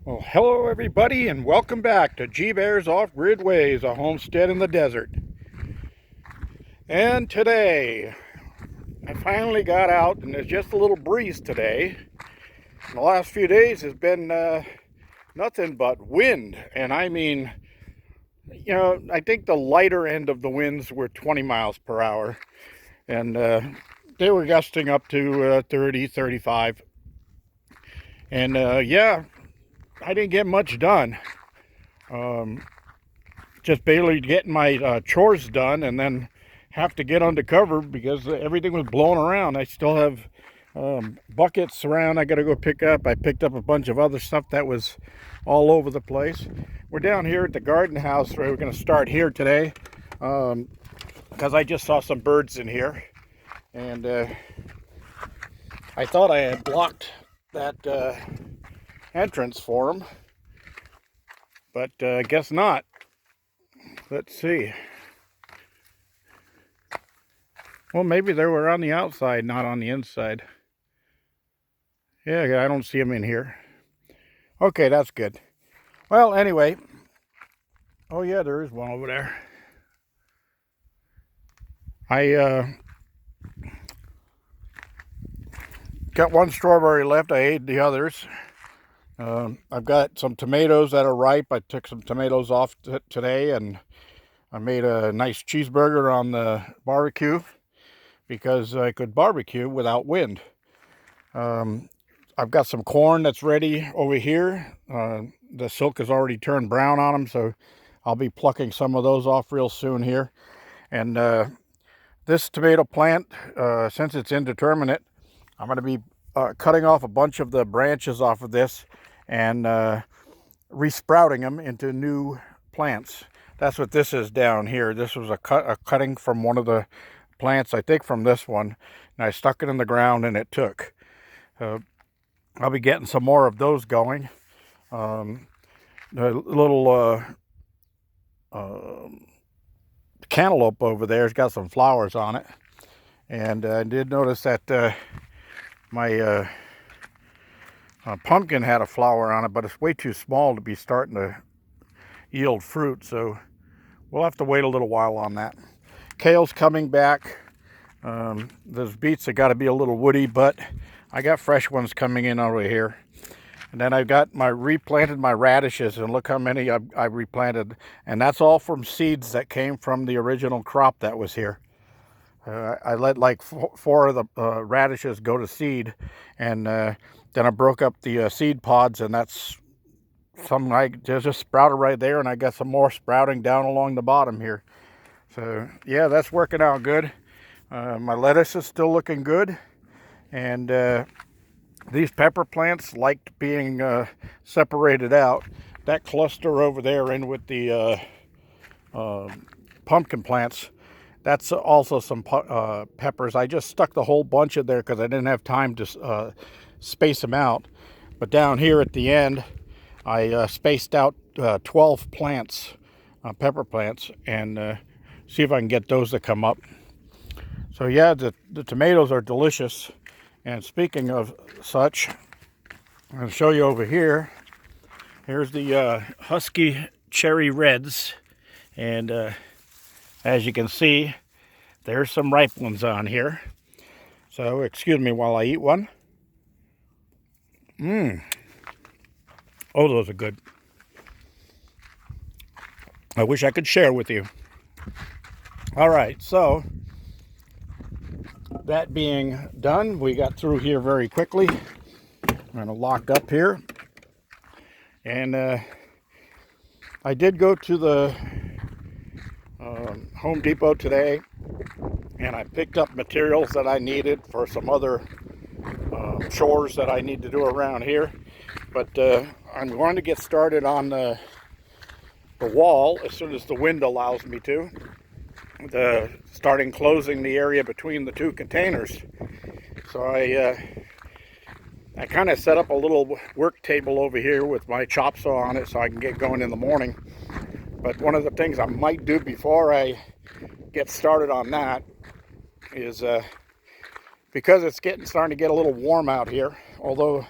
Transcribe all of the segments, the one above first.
Well, hello everybody, and welcome back to G Bear's Off-Grid Ways, a homestead in the desert. And today, I finally got out, and there's just a little breeze today. The last few days has been nothing but wind, and I mean, I think the lighter end of the winds were 20 miles per hour, and they were gusting up to 30, 35. And yeah, I didn't get much done. Just barely getting my chores done, and then have to get under cover because everything was blowing around. I still have buckets around I got to go pick up. I picked up a bunch of other stuff that was all over the place. We're down here at the garden house where we're going to start here today because I just saw some birds in here, and I thought I had blocked that entrance for them, but guess not. Let's see. Well, maybe they were on the outside, not on the inside. Yeah, I don't see them in here. Okay, that's good. Well, anyway. Oh, yeah, there is one over there. I got one strawberry left. I ate the others. I've got some tomatoes that are ripe. I took some tomatoes off today, and I made a nice cheeseburger on the barbecue because I could barbecue without wind. I've got some corn that's ready over here. The silk has already turned brown on them, so I'll be plucking some of those off real soon here. And this tomato plant, since it's indeterminate, I'm going to be cutting off a bunch of the branches off of this and resprouting them into new plants. That's what this is down here. This was a cutting from one of the plants, I think from this one, and I stuck it in the ground and it took. I'll be getting some more of those going. The little cantaloupe over there has got some flowers on it, and I did notice that my pumpkin had a flower on it, but it's way too small to be starting to yield fruit, so we'll have to wait a little while on that. Kale's coming back. Those beets have got to be a little woody, but I got fresh ones coming in over here. And then I've got replanted my radishes, and look how many I replanted. And that's all from seeds that came from the original crop that was here. I let like four of the radishes go to seed, and then I broke up the seed pods, and that's some just sprouted right there, and I got some more sprouting down along the bottom here. So yeah, that's working out good. My lettuce is still looking good, and these pepper plants liked being separated out. That cluster over there in with the pumpkin plants, that's also some peppers. I just stuck the whole bunch in there because I didn't have time to space them out. But down here at the end, I spaced out 12 plants, pepper plants, and see if I can get those to come up. So yeah, the tomatoes are delicious. And speaking of such, I'm going to show you over here. Here's the Husky Cherry Reds. And as you can see, there's some ripe ones on here. So excuse me while I eat one. Oh, those are good. I wish I could share with you. All right, so that being done, we got through here very quickly. I'm going to lock up here. And I did go to the Home Depot today, and I picked up materials that I needed for some other chores that I need to do around here. But I'm going to get started on the wall as soon as the wind allows me to. Starting closing the area between the two containers. So I kind of set up a little work table over here with my chop saw on it so I can get going in the morning. But one of the things I might do before I get started on that is because it's starting to get a little warm out here, although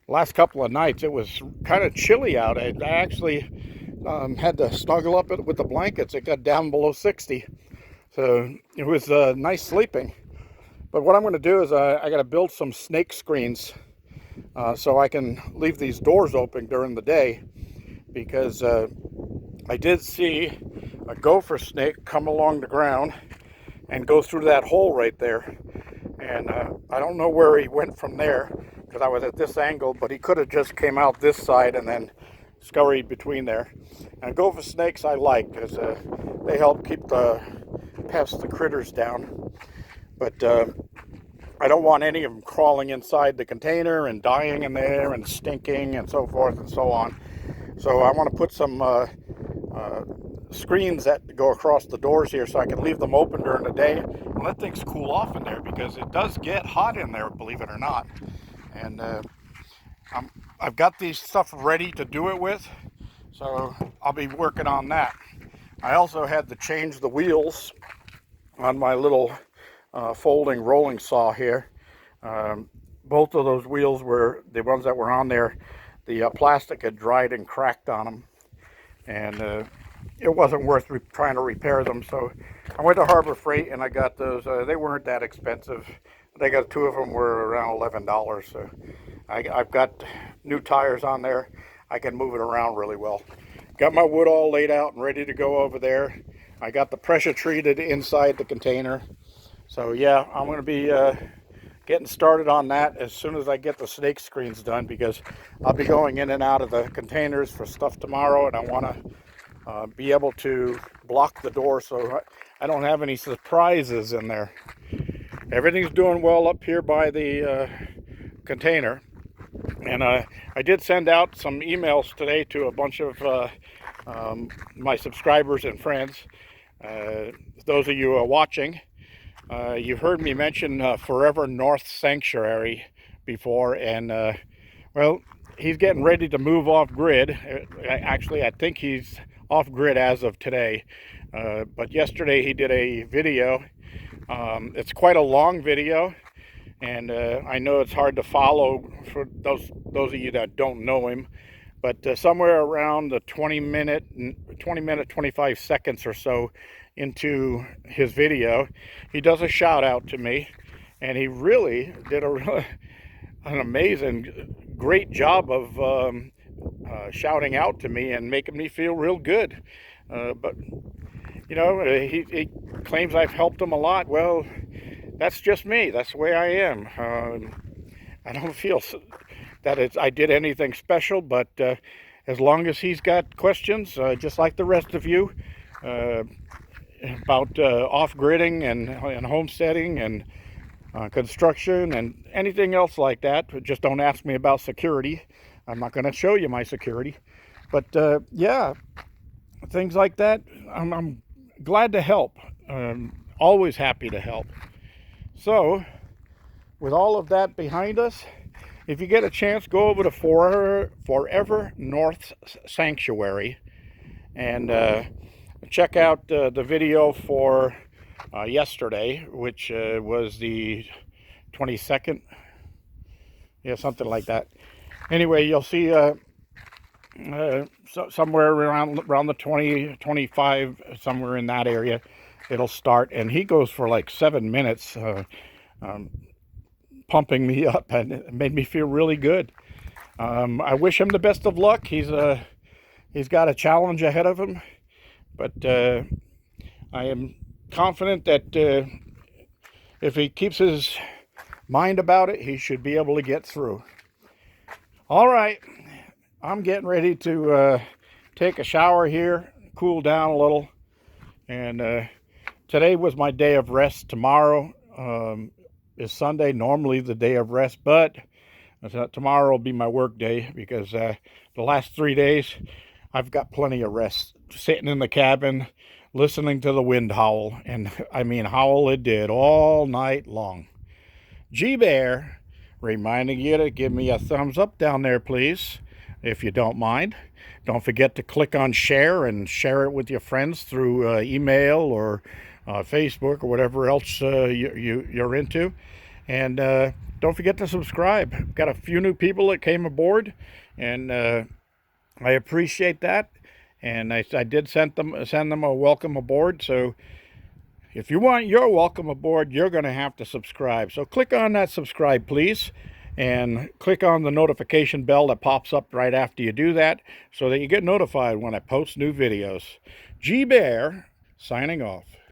last couple of nights it was kind of chilly out. I actually had to snuggle up with the blankets. It got down below 60. So it was nice sleeping. But what I'm going to do is I got to build some snake screens so I can leave these doors open during the day, because I did see a gopher snake come along the ground and go through that hole right there. And I don't know where he went from there, because I was at this angle, but he could have just came out this side and then scurried between there. And gopher snakes I like, because they help keep the pests, the critters down. But I don't want any of them crawling inside the container and dying in there and stinking and so forth and so on. So I want to put some screens that go across the doors here so I can leave them open during the day and let things cool off in there, because it does get hot in there, believe it or not. And I've got these stuff ready to do it with, so I'll be working on that. I also had to change the wheels on my little folding rolling saw here. Both of those wheels were the ones that were on there. The plastic had dried and cracked on them, and it wasn't worth trying to repair them. So I went to Harbor Freight and I got those. They weren't that expensive. They got two of them were around $11. So I've got new tires on there. I can move it around really well. Got my wood all laid out and ready to go over there. I got the pressure treated inside the container. So yeah, I'm going to be getting started on that as soon as I get the snake screens done, because I'll be going in and out of the containers for stuff tomorrow, and I want to be able to block the door so I don't have any surprises in there. Everything's doing well up here by the container, and I did send out some emails today to a bunch of my subscribers and friends. Those of you who are watching, you've heard me mention Forever North Sanctuary before, and well, he's getting ready to move off grid. Actually, I think he's off grid as of today, but yesterday he did a video. It's quite a long video, and I know it's hard to follow for those of you that don't know him, but somewhere around the 20 minute 25 seconds or so into his video, he does a shout out to me, and he really did an amazing, great job of shouting out to me and making me feel real good. But you know, he claims I've helped him a lot. Well, that's just me. That's the way I am. I don't feel that I did anything special, but as long as he's got questions, just like the rest of you, about off-gridding and homesteading and construction and anything else like that, just don't ask me about security. I'm not going to show you my security. But yeah, things like that, I'm glad to help. Always happy to help. So, with all of that behind us, if you get a chance, go over to Forever North Sanctuary and check out the video for yesterday, which was the 22nd. Yeah, something like that. Anyway, you'll see somewhere around the 20, 25, somewhere in that area, it'll start. And he goes for like 7 minutes, pumping me up, and it made me feel really good. I wish him the best of luck. He's got a challenge ahead of him, but I am confident that if he keeps his mind about it, he should be able to get through. All right, I'm getting ready to take a shower here, cool down a little, and today was my day of rest. Tomorrow is Sunday, normally the day of rest, but tomorrow will be my work day, because the last 3 days I've got plenty of rest, sitting in the cabin listening to the wind howl, and I mean howl it did all night long. G-Bear reminding you to give me a thumbs up down there, please, if you don't mind. Don't forget to click on share and share it with your friends through email or Facebook or whatever else you're into. And don't forget to subscribe. Got a few new people that came aboard, and I appreciate that. And I did send them a welcome aboard. So if you want your welcome aboard, you're going to have to subscribe. So click on that subscribe, please, and click on the notification bell that pops up right after you do that so that you get notified when I post new videos. G Bear signing off.